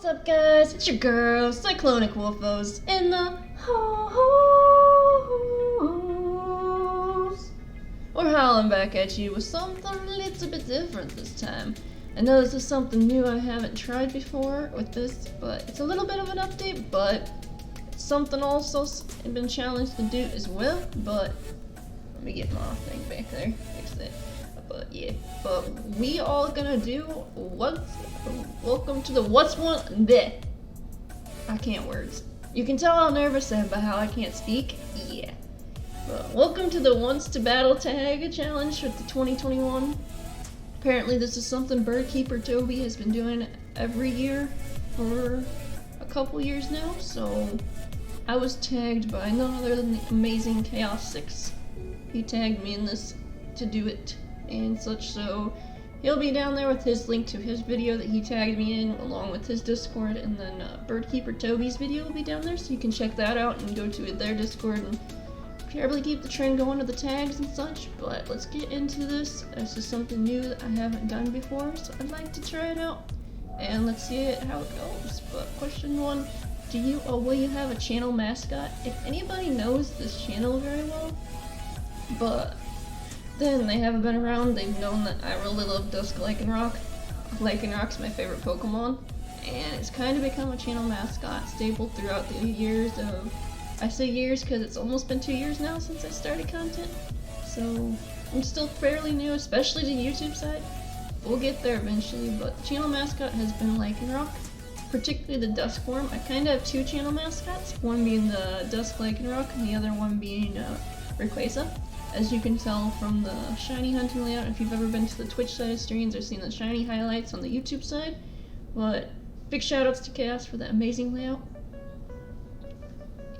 What's up, guys? It's your girl, Cyclonic Wolfos, in the house. We're howling back at you with something a little bit different this time. I know this is something new I haven't tried before with this, but it's a little bit of an update, but it's something also I've been challenged to do as well, but let me get my thing back there, fix it. But yeah, but we all gonna do welcome to the what's one bleh. I can't words. You can tell how nervous I am by how I can't speak. Yeah. But welcome to the Once to Battle Tag challenge with the 2021. Apparently this is something Birdkeeper Toby has been doing every year for a couple years now, so I was tagged by none other than the amazing Chaos 6. He tagged me in this to do it and such, so he'll be down there with his link to his video that he tagged me in along with his Discord, and then Birdkeeper Toby's video will be down there, so you can check that out and go to their Discord and probably keep the trend going with the tags and such. But let's get into this. This is something new that I haven't done before, so I'd like to try it out and let's see how it goes. But question one, will you have a channel mascot? If anybody knows this channel very well, but then they haven't been around, they've known that I really love Dusk Lycanroc. Lycanroc's my favorite Pokemon, and it's kind of become a channel mascot staple throughout the years of, I say years because it's almost been 2 years now since I started content, so I'm still fairly new, especially the YouTube side. We'll get there eventually, but the channel mascot has been Lycanroc, particularly the Dusk form. I kind of have two channel mascots, one being the Dusk Lycanroc and the other one being Rayquaza. As you can tell from the shiny hunting layout, if you've ever been to the Twitch side of streams or seen the shiny highlights on the YouTube side. But big shoutouts to Chaos for that amazing layout.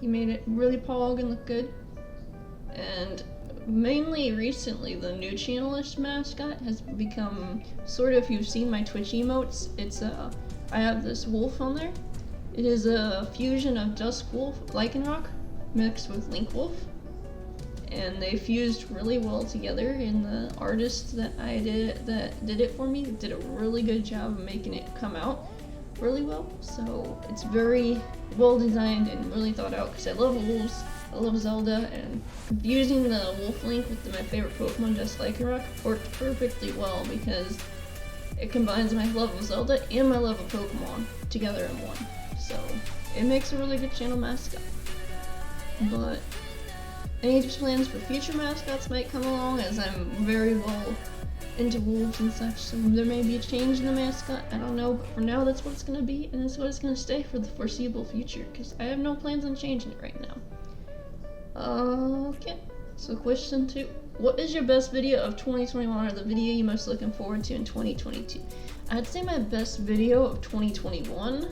He made it really pog and look good. And mainly recently, the new channelish mascot has become sort of, if you've seen my Twitch emotes, it's I have this wolf on there. It is a fusion of Dusk Wolf, Lycanroc, mixed with Link Wolf. And they fused really well together, and the artist that did it for me did a really good job of making it come out really well. So it's very well designed and really thought out, because I love wolves, I love Zelda, and fusing the wolf link with my favorite Pokemon, just Lycanroc, worked perfectly well because it combines my love of Zelda and my love of Pokemon together in one. So it makes a really good channel mascot. But any plans for future mascots might come along, as I'm very well into wolves and such, so there may be a change in the mascot, I don't know, but for now that's what it's going to be, and that's what it's going to stay for the foreseeable future, because I have no plans on changing it right now. Okay, so question 2. What is your best video of 2021, or the video you're most looking forward to in 2022? I'd say my best video of 2021,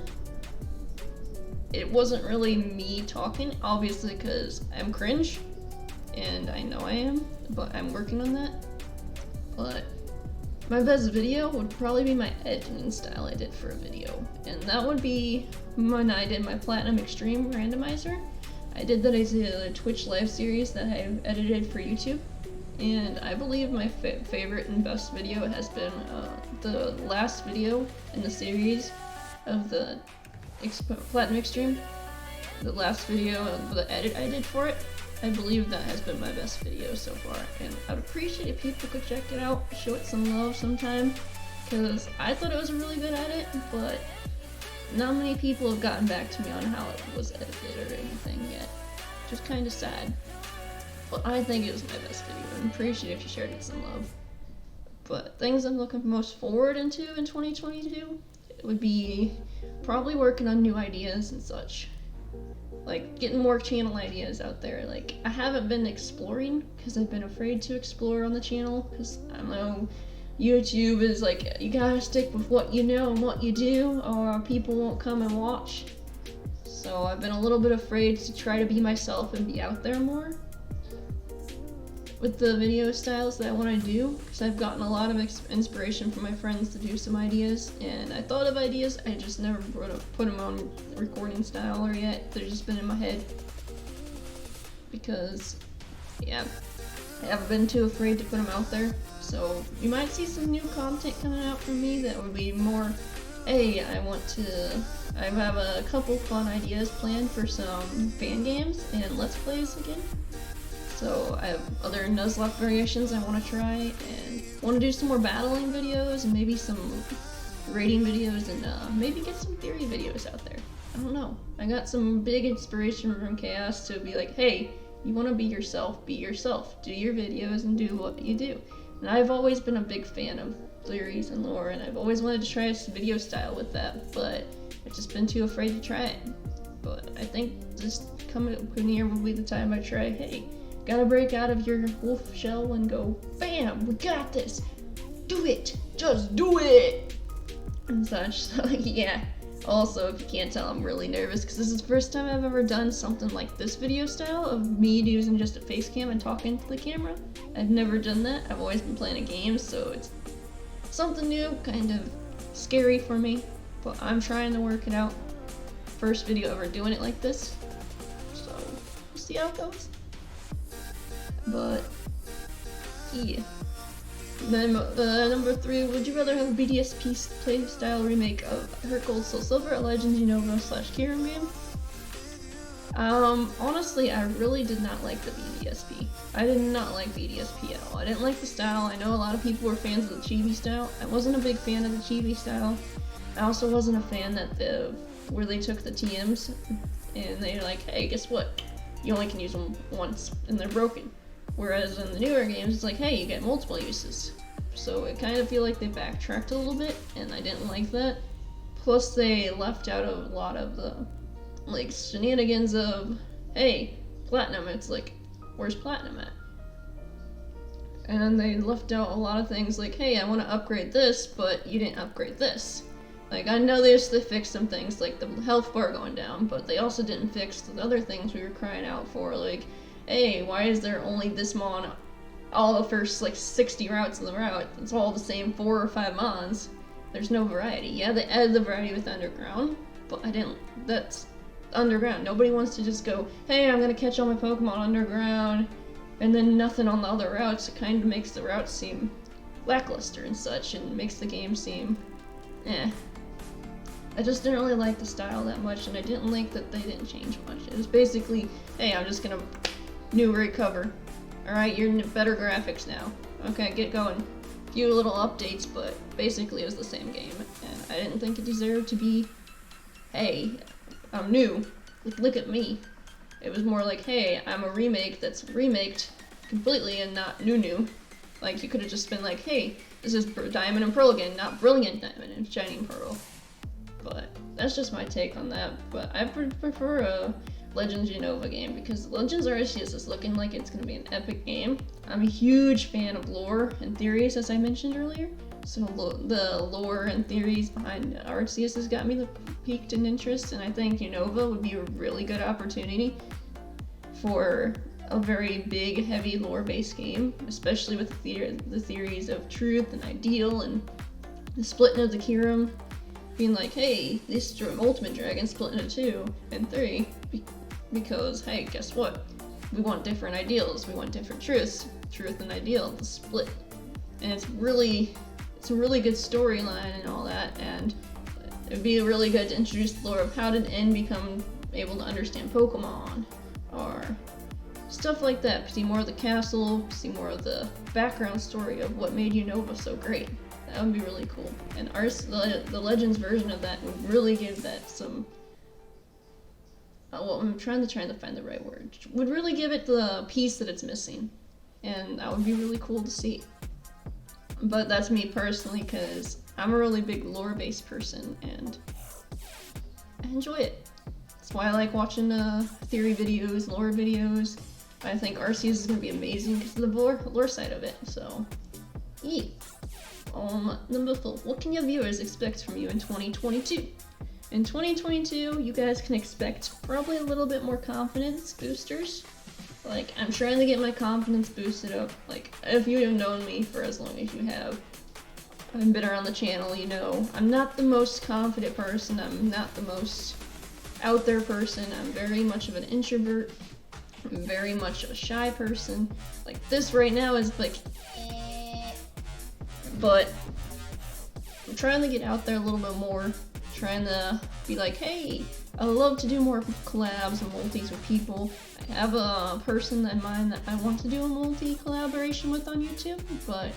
it wasn't really me talking, obviously, because I'm cringe. And I know I am, but I'm working on that. But my best video would probably be my editing style I did for a video. And that would be when I did my Platinum Extreme randomizer. I did that as a Twitch live series that I've edited for YouTube. And I believe my favorite and best video has been the last video in the series of the Platinum Extreme. The last video of the edit I did for it. I believe that has been my best video so far, and I'd appreciate if people could check it out, show it some love sometime, because I thought it was a really good edit, but not many people have gotten back to me on how it was edited or anything yet. Just kind of sad. But I think it was my best video, and appreciate if you shared it some love. But things I'm looking most forward into in 2022, it would be probably working on new ideas and such. Like, getting more channel ideas out there. Like, I haven't been exploring because I've been afraid to explore on the channel, because I know YouTube is like, you gotta stick with what you know and what you do, or people won't come and watch. So I've been a little bit afraid to try to be myself and be out there more with the video styles that I want to do, because I've gotten a lot of inspiration from my friends to do some ideas, and I thought of ideas, I just never put them on recording style or yet. They've just been in my head, because yeah, I haven't been too afraid to put them out there. So you might see some new content coming out from me that would be more hey, I have a couple fun ideas planned for some fan games and Let's Plays again. So I have other Nuzlocke variations I want to try, and want to do some more battling videos and maybe some rating videos, and maybe get some theory videos out there. I don't know. I got some big inspiration from Chaos to be like, hey, you want to be yourself, do your videos and do what you do. And I've always been a big fan of theories and lore, and I've always wanted to try a video style with that, but I've just been too afraid to try it. But I think this coming near will be the time I try, hey, gotta break out of your wolf shell and go, bam, we got this, do it, just do it, and such. So yeah. Also, if you can't tell, I'm really nervous because this is the first time I've ever done something like this video style of me using just a face cam and talking to the camera. I've never done that. I've always been playing a game, so it's something new, kind of scary for me, but I'm trying to work it out. First video ever doing it like this, so we'll see how it goes. But yeah. Then number 3, would you rather have a BDSP playstyle remake of Heart Gold Soul Silver or Legends Unova / Kyurem Game? Honestly, I really did not like the BDSP. I did not like BDSP at all. I didn't like the style. I know a lot of people were fans of the chibi style. I wasn't a big fan of the chibi style. I also wasn't a fan that where they took the TMs and they're like, hey, guess what? You only can use them once and they're broken. Whereas in the newer games, it's like, hey, you get multiple uses. So I kind of feel like they backtracked a little bit, and I didn't like that. Plus, they left out a lot of the, like, shenanigans of, hey, Platinum. It's like, where's Platinum at? And then they left out a lot of things like, hey, I want to upgrade this, but you didn't upgrade this. Like, I know they fixed some things, like the health bar going down, but they also didn't fix the other things we were crying out for, like, hey, why is there only this mon all the first like 60 routes of the route? It's all the same 4 or 5 mons. There's no variety. Yeah, they added the variety with Underground, but that's Underground. Nobody wants to just go, hey, I'm gonna catch all my Pokemon Underground, and then nothing on the other routes. It kind of makes the routes seem lackluster and such, and makes the game seem, eh. I just didn't really like the style that much, and I didn't like that they didn't change much. It was basically, hey, I'm just gonna new recover. Alright, you're in better graphics now. Okay, get going. Few little updates, but basically it was the same game. And I didn't think it deserved to be, hey, I'm new. Look at me. It was more like, hey, I'm a remake that's remaked completely and not new. Like, you could have just been like, hey, this is Diamond and Pearl again, not Brilliant Diamond and Shining Pearl. But that's just my take on that. But I prefer a Legends Unova game because Legends Arceus is looking like it's going to be an epic game. I'm a huge fan of lore and theories, as I mentioned earlier. So the lore and theories behind Arceus has got me piqued in interest, and I think Unova would be a really good opportunity for a very big, heavy lore-based game, especially with the theories of truth and ideal and the splitting of the Kyurem. Being like, hey, this Ultimate Dragon split into 2 and 3 because, hey, guess what? We want different ideals, we want different truth and ideal, the split. And it's a really good storyline and all that, and it'd be really good to introduce the lore of how did N become able to understand Pokemon, or stuff like that. See more of the castle, see more of the background story of what made Unova so great. That would be really cool. And the Legends version of that would really give that some, well, I'm trying to find the right word. Would really give it the piece that it's missing. And that would be really cool to see. But that's me personally, because I'm a really big lore-based person, and I enjoy it. That's why I like watching theory videos, lore videos. I think Arceus is going to be amazing because of the lore side of it, so yeah. Number 4, what can your viewers expect from you in 2022? In 2022, you guys can expect probably a little bit more confidence boosters. Like, I'm trying to get my confidence boosted up. Like, if you have known me for as long as you have, I've been around the channel, you know, I'm not the most confident person, I'm not the most out there person, I'm very much of an introvert, I'm very much a shy person. Like, this right now is like, but I'm trying to get out there a little bit more, trying to be like, hey, I love to do more collabs and multis with people. I have a person in mind that I want to do a multi-collaboration with on YouTube, but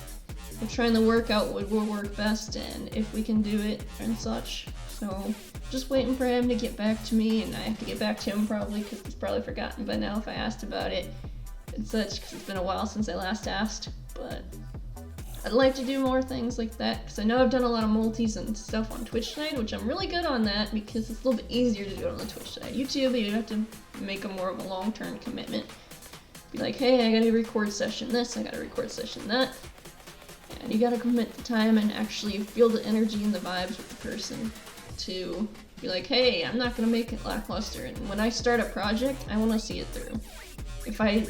I'm trying to work out what will work best and if we can do it and such. So just waiting for him to get back to me, and I have to get back to him probably because he's probably forgotten by now if I asked about it and such, because it's been a while since I last asked. But I'd like to do more things like that because I know I've done a lot of multis and stuff on Twitch side, which I'm really good on that because it's a little bit easier to do it on the Twitch side. YouTube, you have to make a more of a long-term commitment. Be like, hey, I gotta record session this, I gotta record session that. And you gotta commit the time and actually feel the energy and the vibes with the person to be like, hey, I'm not gonna make it lackluster. And when I start a project, I wanna see it through. If I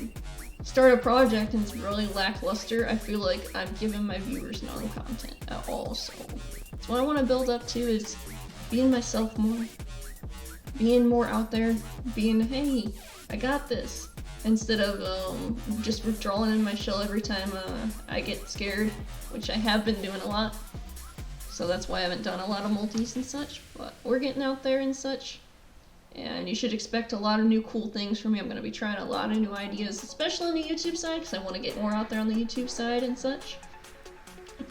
start a project and it's really lackluster, I feel like I'm giving my viewers no content at all. So that's what I want to build up to, is being myself more, being more out there, being, hey, I got this, instead of just withdrawing in my shell every time I get scared, which I have been doing a lot. So that's why I haven't done a lot of multis and such, but we're getting out there and such. And you should expect a lot of new cool things from me. I'm going to be trying a lot of new ideas, especially on the YouTube side, because I want to get more out there on the YouTube side and such.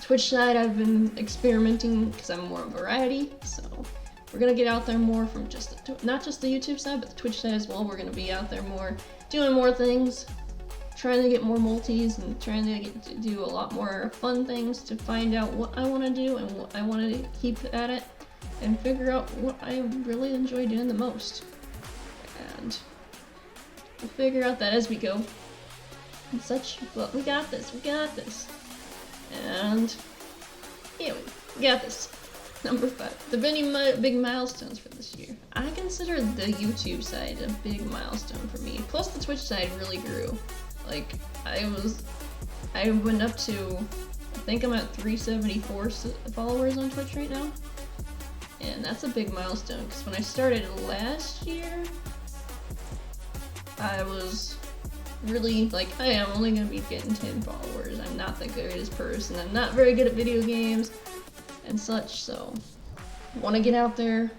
Twitch side, I've been experimenting because I'm more variety, so we're going to get out there more from just not just the YouTube side, but the Twitch side as well. We're going to be out there more, doing more things, trying to get more multis, and trying to get to do a lot more fun things to find out what I want to do and what I want to keep at it, and figure out what I really enjoy doing the most. And we'll figure out that as we go and such, but we got this, we got this. And yeah, we got this. Number 5, the big milestones for this year. I consider the YouTube side a big milestone for me. Plus the Twitch side really grew. Like, I went up to, I think I'm at 374 followers on Twitch right now. And that's a big milestone, because when I started last year, I was really like, hey, I'm only going to be getting 10 followers. I'm not the greatest person. I'm not very good at video games and such, so I want to get out there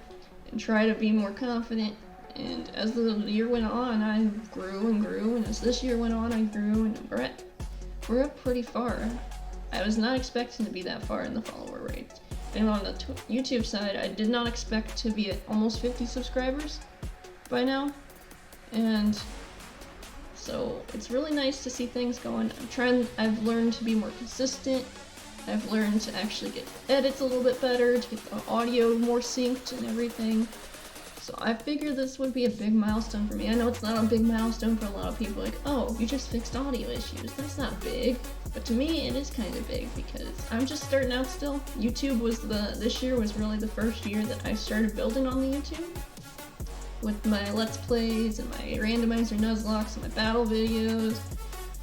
and try to be more confident. And as the year went on, I grew and grew, and as this year went on, I grew, and we're up pretty far. I was not expecting to be that far in the follower rate. And on the YouTube side, I did not expect to be at almost 50 subscribers by now. And so it's really nice to see things going. I've learned to be more consistent. I've learned to actually get edits a little bit better, to get the audio more synced and everything. So I figured this would be a big milestone for me. I know it's not a big milestone for a lot of people, like, oh, you just fixed audio issues. That's not big. But to me, it is kind of big because I'm just starting out still. YouTube this year was really the first year that I started building on the YouTube. With my Let's Plays and my randomizer Nuzlocke and my battle videos.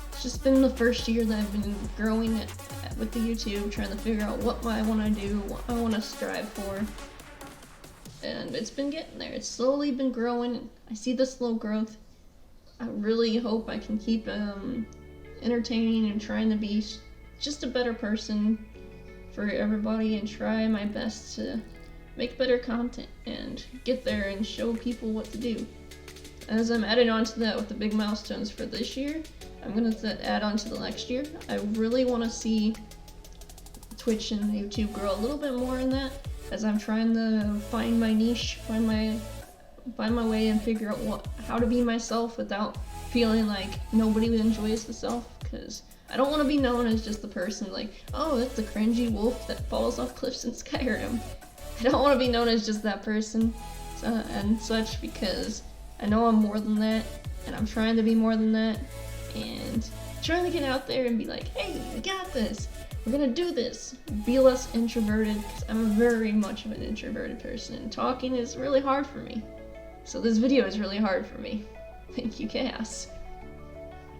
It's just been the first year that I've been growing with the YouTube, trying to figure out what I want to do, what I want to strive for. And it's been getting there. It's slowly been growing. I see the slow growth. I really hope I can keep entertaining and trying to be just a better person for everybody, and try my best to make better content and get there and show people what to do. As I'm adding on to that with the big milestones for this year, I'm going to add on to the next year. I really want to see Twitch and YouTube grow a little bit more in that, as I'm trying to find my niche, find my way, and figure out how to be myself without feeling like nobody enjoys the self, because I don't want to be known as just the person like, oh, that's the cringy wolf that falls off cliffs in Skyrim. I don't want to be known as just that person and such, because I know I'm more than that, and I'm trying to be more than that, and trying to get out there and be like, hey, we got this. We're gonna do this. Be less introverted, because I'm very much of an introverted person, and talking is really hard for me. So this video is really hard for me. Thank you, Chaos.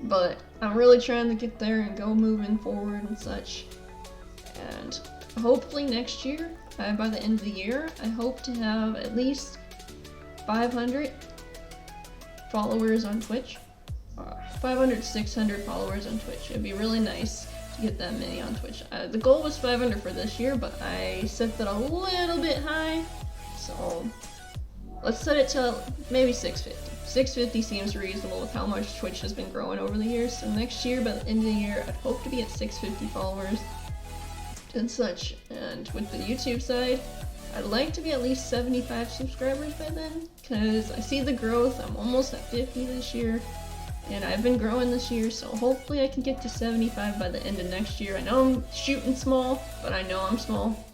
But I'm really trying to get there and go moving forward and such. And hopefully next year, by the end of the year, I hope to have at least 500 followers on Twitch. 500, 600 followers on Twitch. It'd be really nice to get that many on Twitch. The goal was 500 for this year, but I set that a little bit high, so let's set it to maybe 650. 650 seems reasonable with how much Twitch has been growing over the years, so next year, by the end of the year, I'd hope to be at 650 followers and such. And with the YouTube side, I'd like to be at least 75 subscribers by then, because I see the growth. I'm almost at 50 this year, and I've been growing this year, so hopefully I can get to 75 by the end of next year. I know I'm shooting small, but I know I'm small.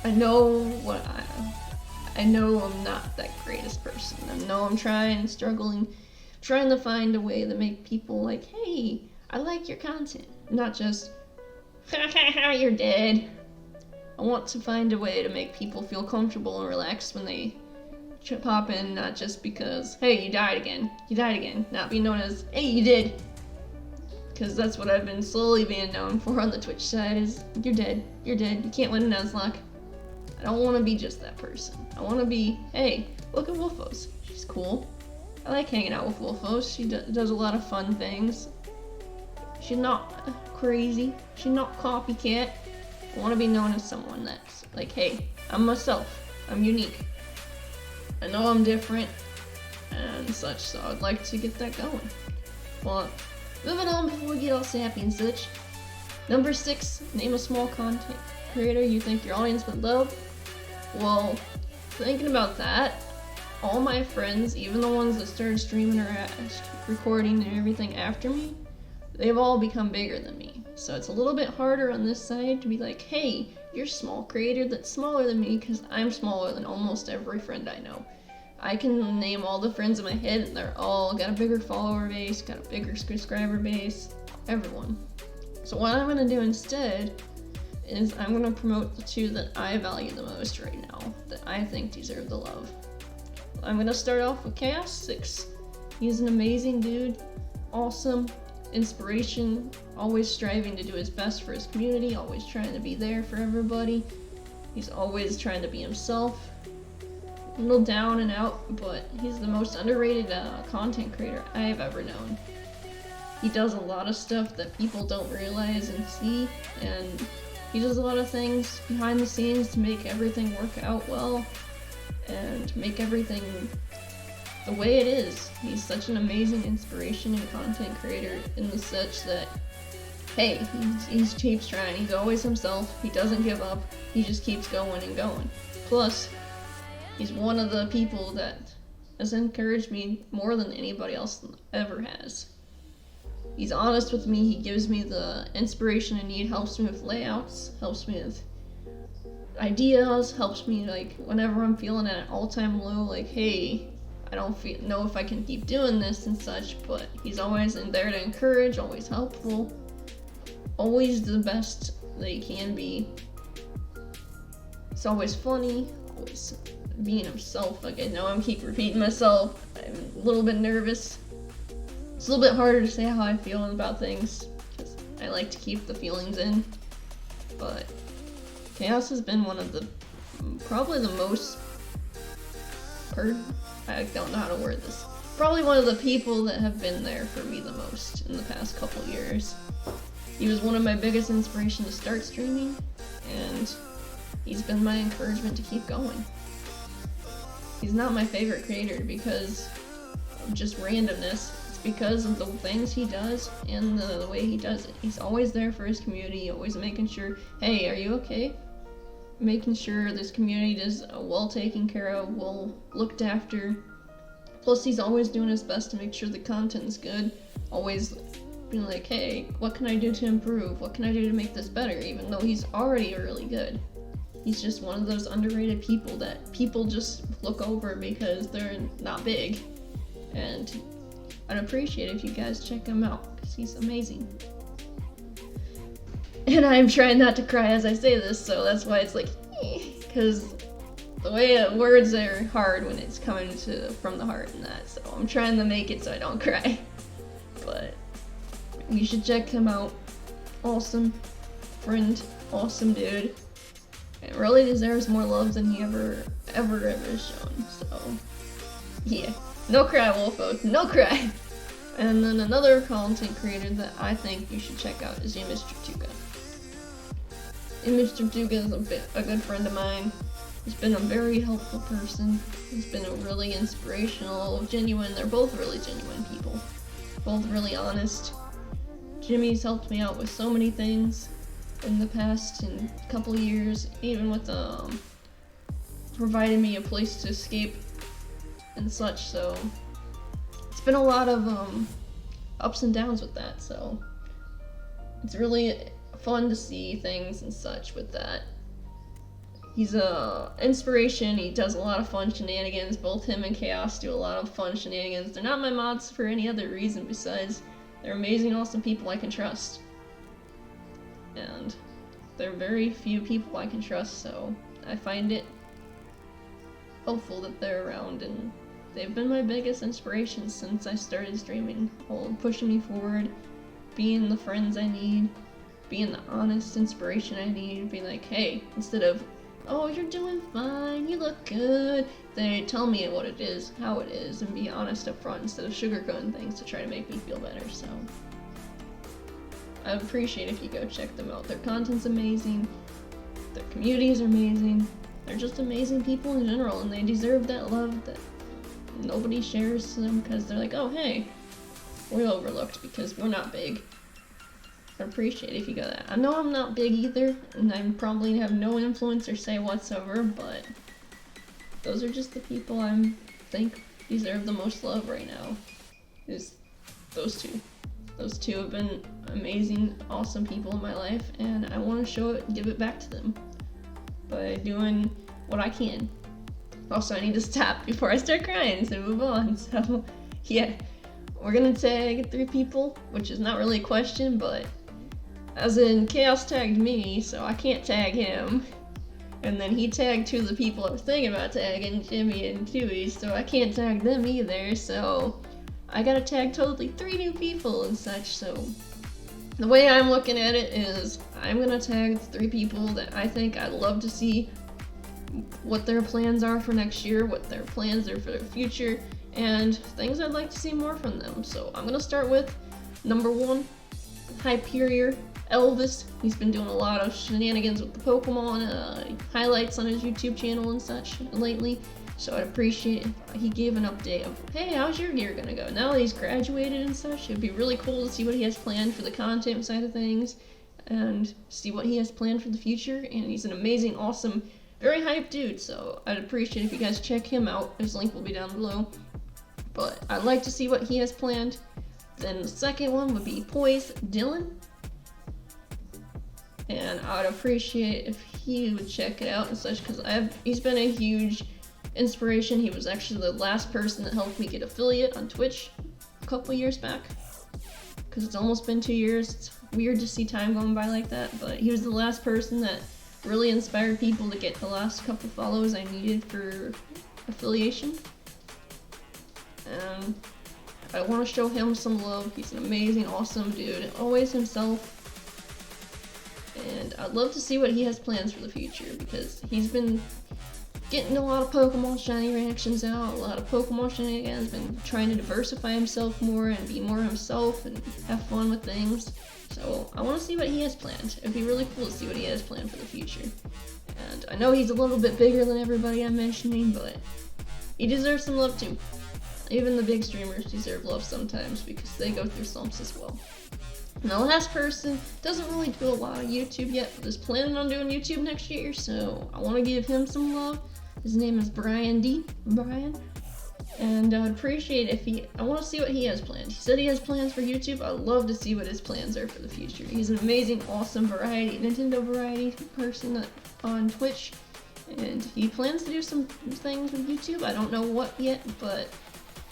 I know I'm not that greatest person. I know I'm struggling, trying to find a way to make people like, hey, I like your content. Not just, ha ha ha, you're dead. I want to find a way to make people feel comfortable and relaxed when they pop in, not just because, hey, you died again. Not be known as, hey, you did. Because that's what I've been slowly being known for on the Twitch side is, you're dead. You can't win a Nuzlocke. I don't want to be just that person. I want to be, hey, look at Wolfos. She's cool. I like hanging out with Wolfos. She does a lot of fun things. She's not crazy. She's not copycat. I want to be known as someone that's like, hey, I'm myself. I'm unique. I know I'm different and such, so I'd like to get that going. Well, moving on before we get all sappy and such. Number 6, name a small content creator you think your audience would love. Well, thinking about that, all my friends, even the ones that started streaming or recording and everything after me, they've all become bigger than me. So it's a little bit harder on this side to be like, hey, you're a small creator that's smaller than me, because I'm smaller than almost every friend I know. I can name all the friends in my head, and they're all got a bigger follower base, got a bigger subscriber base, everyone. So what I'm going to do instead is I'm going to promote the 2 that I value the most right now, that I think deserve the love. I'm going to start off with Chaos 6. He's an amazing dude, awesome, inspiration, always striving to do his best for his community, always trying to be there for everybody. He's always trying to be himself. A little down and out, but he's the most underrated content creator I've ever known. He does a lot of stuff that people don't realize and see, and he does a lot of things behind the scenes to make everything work out well and make everything the way it is. He's such an amazing inspiration and content creator in the such that, hey, he keeps trying. He's always himself. He doesn't give up. He just keeps going and going. Plus, he's one of the people that has encouraged me more than anybody else ever has. He's honest with me. He gives me the inspiration I need, helps me with layouts, helps me with ideas, helps me like whenever I'm feeling at an all-time low, like, hey, I don't know if I can keep doing this and such, but he's always in there to encourage, always helpful, always the best that he can be. It's always funny, always being himself. Like, I know I keep repeating myself. I'm a little bit nervous. It's a little bit harder to say how I feel about things, because I like to keep the feelings in. But Chaos has been one of the, probably the most, I don't know how to word this. Probably one of the people that have been there for me the most in the past couple years. He was one of my biggest inspirations to start streaming, and he's been my encouragement to keep going. He's not my favorite creator because of just randomness. It's because of the things he does and the way he does it. He's always there for his community, always making sure, hey, are you okay? Making sure this community is well taken care of, well looked after. Plus, he's always doing his best to make sure the content's good. Always being like, hey, what can I do to improve? What can I do to make this better? Even though he's already really good. He's just one of those underrated people that people just look over because they're not big. And I'd appreciate it if you guys check him out, because he's amazing. And I'm trying not to cry as I say this, so that's why it's like, because the way words are hard when it's coming from the heart and that, so I'm trying to make it so I don't cry. But you should check him out. Awesome friend, awesome dude. It really deserves more love than he ever shown, so yeah. No cry, Wolfos, no cry! And then another content creator that I think you should check out is Mr. Tuka. And Mr. Dugan is a good friend of mine. He's been a very helpful person. He's been a really inspirational, genuine, they're both really genuine people. Both really honest. Jimmy's helped me out with so many things in the past in a couple years, even with providing me a place to escape and such, so it's been a lot of ups and downs with that, so it's really fun to see things and such with that. He's a inspiration. He does a lot of fun shenanigans. Both him and Chaos do a lot of fun shenanigans. They're not my mods for any other reason besides they're amazing, awesome people I can trust. And there are very few people I can trust, so I find it hopeful that they're around, and they've been my biggest inspiration since I started streaming. Pushing me forward, being the friends I need, being the honest inspiration I need, being like, hey, instead of, oh, you're doing fine, you look good, they tell me what it is, how it is, and be honest up front instead of sugarcoating things to try to make me feel better, so I'd appreciate if you go check them out. Their content's amazing, their communities are amazing, they're just amazing people in general, and they deserve that love that nobody shares to them because they're like, oh, hey, we're overlooked because we're not big. I appreciate if you go that. I know I'm not big either, and I probably have no influence or say whatsoever, but those are just the people I think deserve the most love right now. Is those two. Those two have been amazing, awesome people in my life, and I want to show it and give it back to them by doing what I can. Also, I need to stop before I start crying, so move on. So, yeah, we're gonna tag 3 people, which is not really a question, but as in, Chaos tagged me, so I can't tag him. And then he tagged 2 of the people I was thinking about tagging, Jimmy and Toby, so I can't tag them either, so I gotta tag totally 3 new people and such, so the way I'm looking at it is I'm gonna tag 3 people that I think I'd love to see what their plans are for next year, what their plans are for the future, and things I'd like to see more from them. So I'm gonna start with number 1, Hyperior Elvis. He's been doing a lot of shenanigans with the Pokemon, highlights on his YouTube channel and such lately, so I'd appreciate if he gave an update of, hey, how's your year gonna go? Now that he's graduated and such, it'd be really cool to see what he has planned for the content side of things, and see what he has planned for the future, and he's an amazing, awesome, very hyped dude, so I'd appreciate if you guys check him out. His link will be down below, but I'd like to see what he has planned. Then the second one would be Poise Dylan, and I would appreciate if he would check it out and such, because he's been a huge inspiration. He was actually the last person that helped me get affiliate on Twitch a couple years back, because it's almost been 2 years. It's weird to see time going by like that, but he was the last person that really inspired people to get the last couple follows I needed for affiliation, and I want to show him some love. He's an amazing, awesome dude, always himself, and I'd love to see what he has plans for the future, because he's been getting a lot of Pokemon shiny reactions out, a lot of Pokemon shenanigans, been trying to diversify himself more and be more himself and have fun with things. So I want to see what he has planned. It'd be really cool to see what he has planned for the future. And I know he's a little bit bigger than everybody I'm mentioning, but he deserves some love too. Even the big streamers deserve love sometimes because they go through slumps as well. And the last person doesn't really do a lot of YouTube yet, but is planning on doing YouTube next year, so I want to give him some love. His name is Brian D. And I'd appreciate if I want to see what he has planned. He said he has plans for YouTube. I'd love to see what his plans are for the future. He's an amazing, awesome Nintendo variety person on Twitch, and he plans to do some things with YouTube. I don't know what yet, but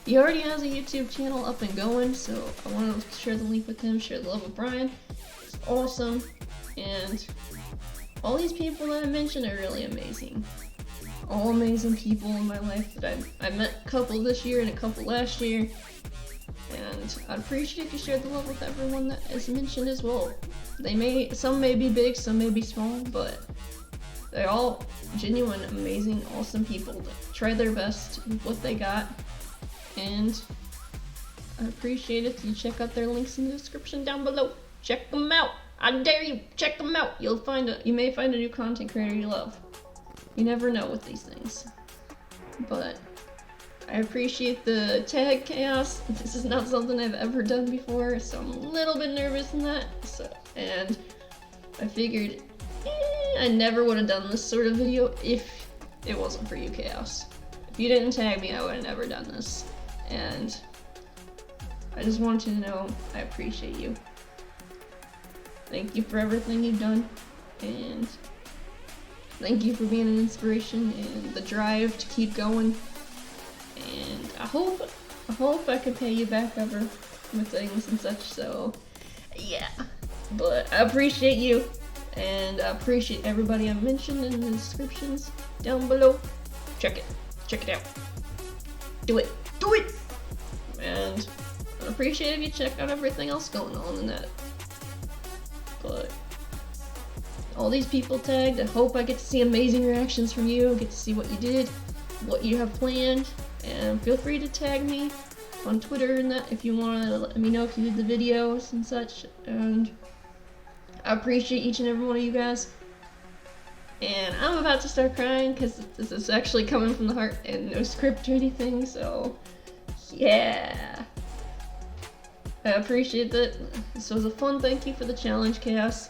he already has a YouTube channel up and going, so I want to share the link with him, share the love with Brian. It's awesome, and all these people that I mentioned are really amazing. All amazing people in my life that I met a couple this year and a couple last year, and I'd appreciate if you shared the love with everyone that is mentioned as well. Some may be big, some may be small, but they're all genuine, amazing, awesome people that try their best with what they got, and I'd appreciate it if you check out their links in the description down below. Check them out! I dare you, check them out. You may find a new content creator you love. You never know with these things. But I appreciate the tag, Chaos. This is not something I've ever done before, so I'm a little bit nervous in that. And I figured I never would have done this sort of video if it wasn't for you, Chaos. If you didn't tag me, I would have never done this. And I just want you to know I appreciate you. Thank you for everything you've done, and thank you for being an inspiration and the drive to keep going. And I hope I can pay you back ever with things and such. So yeah, but I appreciate you, and I appreciate everybody I mentioned in the descriptions down below. Check it out. Do it. And I'd appreciate if you check out everything else going on in that. But all these people tagged, I hope I get to see amazing reactions from you, get to see what you did, what you have planned, and feel free to tag me on Twitter and that if you want to let me know if you did the videos and such. And I appreciate each and every one of you guys. And I'm about to start crying because this is actually coming from the heart and no script or anything, so yeah. I appreciate that. This was a fun thank you for the challenge, Chaos.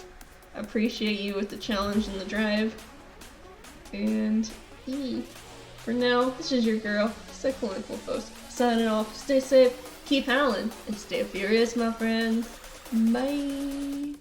I appreciate you with the challenge and the drive. And for now, this is your girl, Wolfos, signing off. Stay safe, keep howling, and stay furious, my friends. Bye.